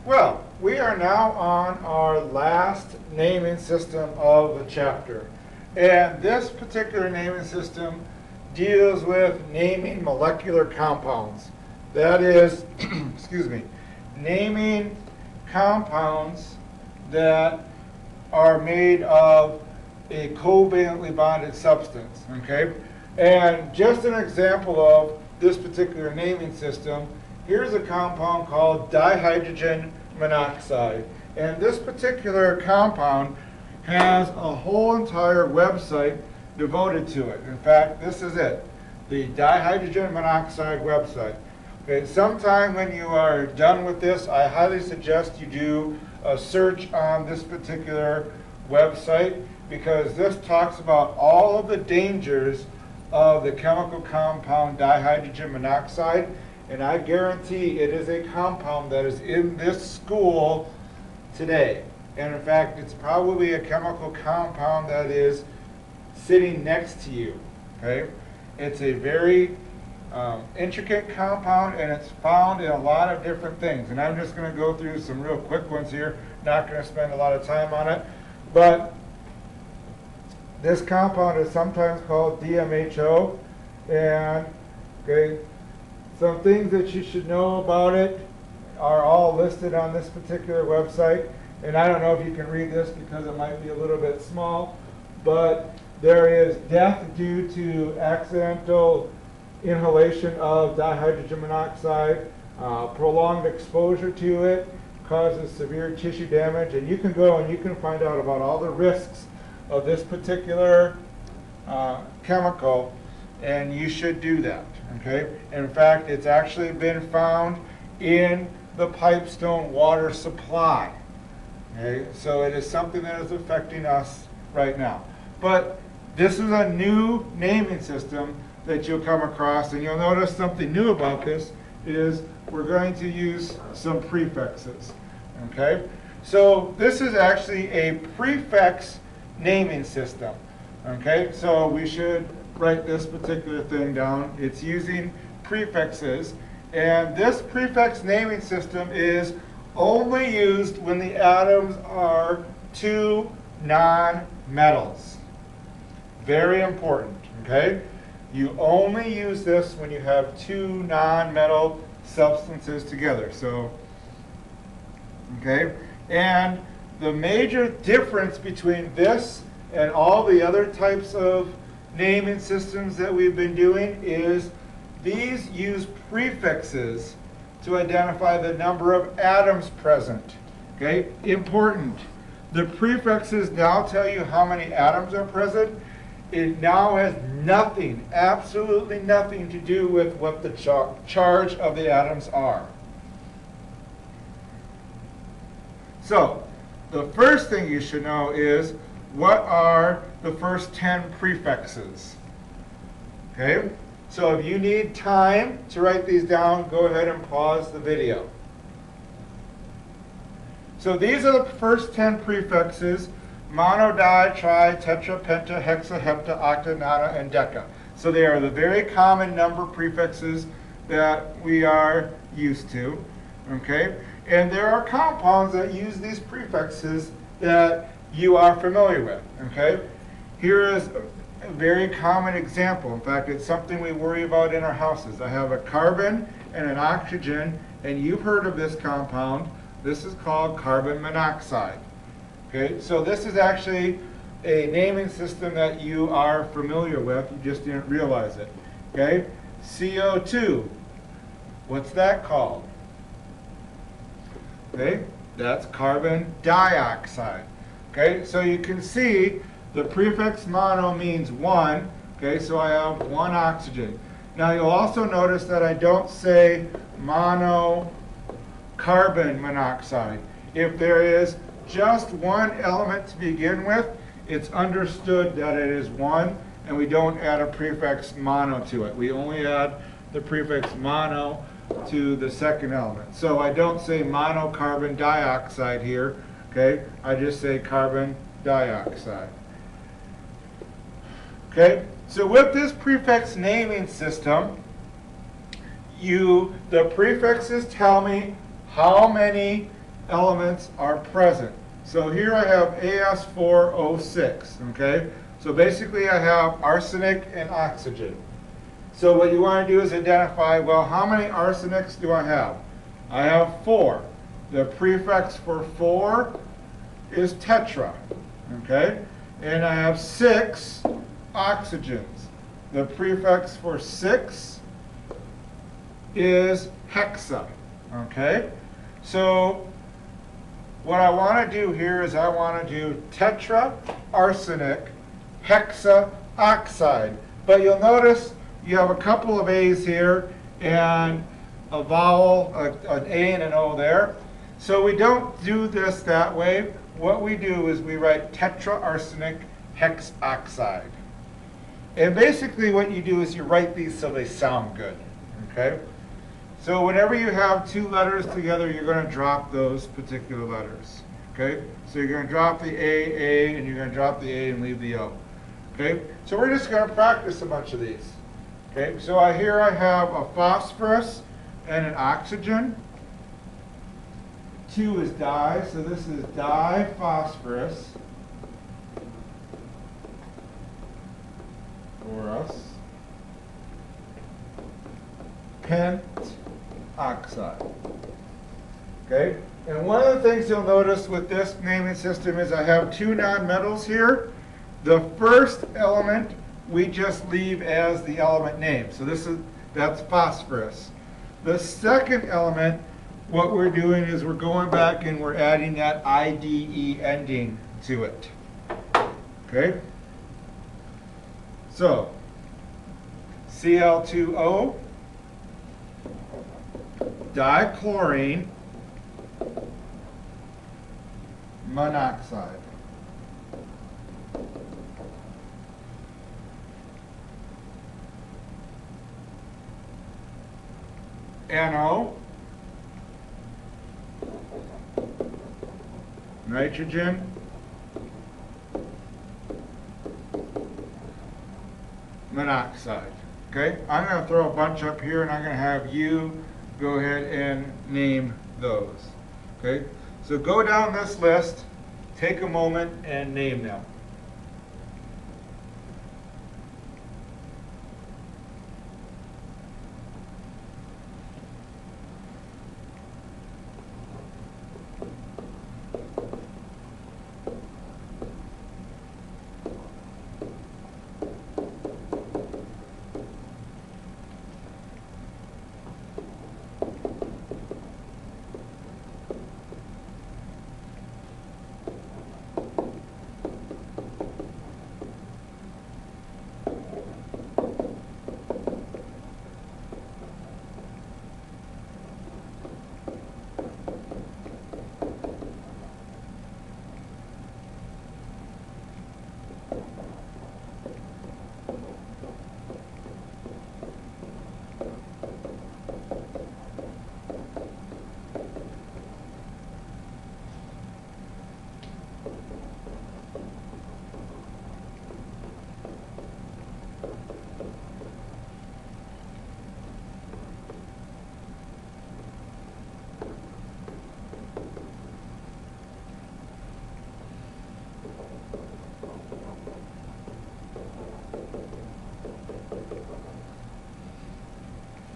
Well, we are now on our last naming system of the chapter. And this particular naming system deals with naming molecular compounds. That is, excuse me, naming compounds that are made of a covalently bonded substance, okay? And just an example of this particular naming system, here's a compound called dihydrogen monoxide. And this particular compound has a whole entire website devoted to it. In fact, this is it, the dihydrogen monoxide website. Okay, sometime when you are done with this, I highly suggest you do a search on this particular website, because this talks about all of the dangers of the chemical compound dihydrogen monoxide, and I guarantee it is a compound that is in this school today. And in fact, it's probably a chemical compound that is sitting next to you. Okay? It's a very intricate compound, and it's found in a lot of different things. And I'm just going to go through some real quick ones here. Not going to spend a lot of time on it. But this compound is sometimes called DMHO. And okay, some things that you should know about it are all listed on this particular website. And I don't know if you can read this because it might be a little bit small, but there is death due to accidental inhalation of dihydrogen monoxide. Prolonged exposure to it causes severe tissue damage. And you can go and you can find out about all the risks of this particular chemical, and you should do that. Okay? In fact, it's actually been found in the pipestone water supply. Okay? So it is something that is affecting us right now. But this is a new naming system that you'll come across, and you'll notice something new about this is we're going to use some prefixes. Okay? So this is actually a prefix naming system. Okay? So we should write this particular thing down. It's using prefixes, and this prefix naming system is only used when the atoms are two non-metals. Very important, okay? You only use this when you have two non-metal substances together. So, okay? And the major difference between this and all the other types of naming systems that we've been doing is these use prefixes to identify the number of atoms present. Okay? Important. The prefixes now tell you how many atoms are present. It now has nothing, absolutely nothing to do with what the charge of the atoms are. So, the first thing you should know is what are the first 10 prefixes. Okay? So if you need time to write these down, go ahead and pause the video. So these are the first 10 prefixes: mono, di, tri, tetra, penta, hexa, hepta, octa, nona, and deca. So they are the very common number prefixes that we are used to. Okay? And there are compounds that use these prefixes that you are familiar with. Okay? Here is a very common example. In fact, it's something we worry about in our houses. I have a carbon and an oxygen, and you've heard of this compound. This is called carbon monoxide. Okay, so this is actually a naming system that you are familiar with. You just didn't realize it. Okay, CO2. What's that called? Okay, that's carbon dioxide. Okay, so you can see the prefix mono means one. Okay, so I have one oxygen. Now you'll also notice that I don't say mono carbon monoxide. If there is just one element to begin with, it's understood that it is one, and we don't add a prefix mono to it. We only add the prefix mono to the second element. So I don't say monocarbon dioxide here, okay? I just say carbon dioxide. Okay? So with this prefix naming system, the prefixes tell me how many elements are present. So here I have As4O6, okay? So basically I have arsenic and oxygen. So what you want to do is identify, well, how many arsenics do I have? I have 4. The prefix for 4 is tetra, okay? And I have 6 oxygens. The prefix for 6 is hexa, okay? So what I want to do here is I want to do tetra arsenic hexa oxide. But you'll notice you have a couple of A's here and a vowel, an A and an O there. So we don't do this that way. What we do is we write tetra arsenic hex oxide. And basically what you do is you write these so they sound good, okay? So whenever you have 2 letters together, you're going to drop those particular letters, okay? So you're going to drop the A, and you're going to drop the A and leave the O, okay? So we're just going to practice a bunch of these, okay? So here I have a phosphorus and an oxygen. 2 is di, so this is diphosphorus for us. Pent oxide. Okay? And one of the things you'll notice with this naming system is I have 2 nonmetals here. The first element we just leave as the element name. So that's phosphorus. The second element, what we're doing is we're going back and we're adding that IDE ending to it. Okay? So, Cl2O, dichlorine monoxide. NO, nitrogen, monoxide. Okay, I'm going to throw a bunch up here and I'm going to have you go ahead and name those. Okay, so go down this list, take a moment and name them.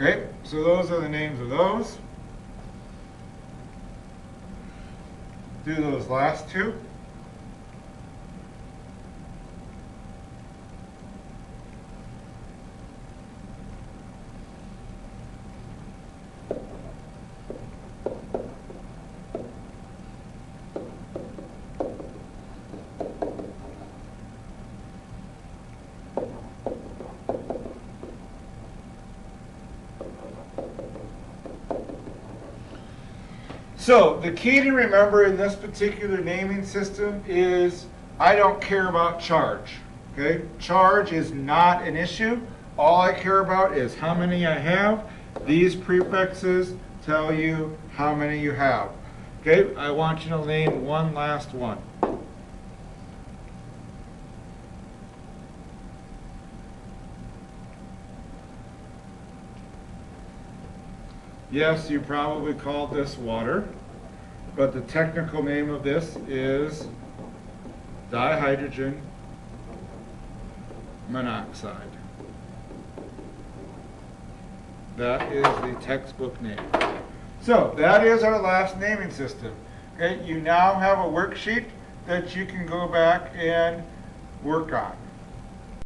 Okay, so those are the names of those. Do those last 2. So the key to remember in this particular naming system is I don't care about charge. Okay? Charge is not an issue. All I care about is how many I have. These prefixes tell you how many you have. Okay? I want you to name one last one. Yes, you probably called this water. but the technical name of this is dihydrogen monoxide. That is the textbook name. So that is our last naming system. Okay, you now have a worksheet that you can go back and work on.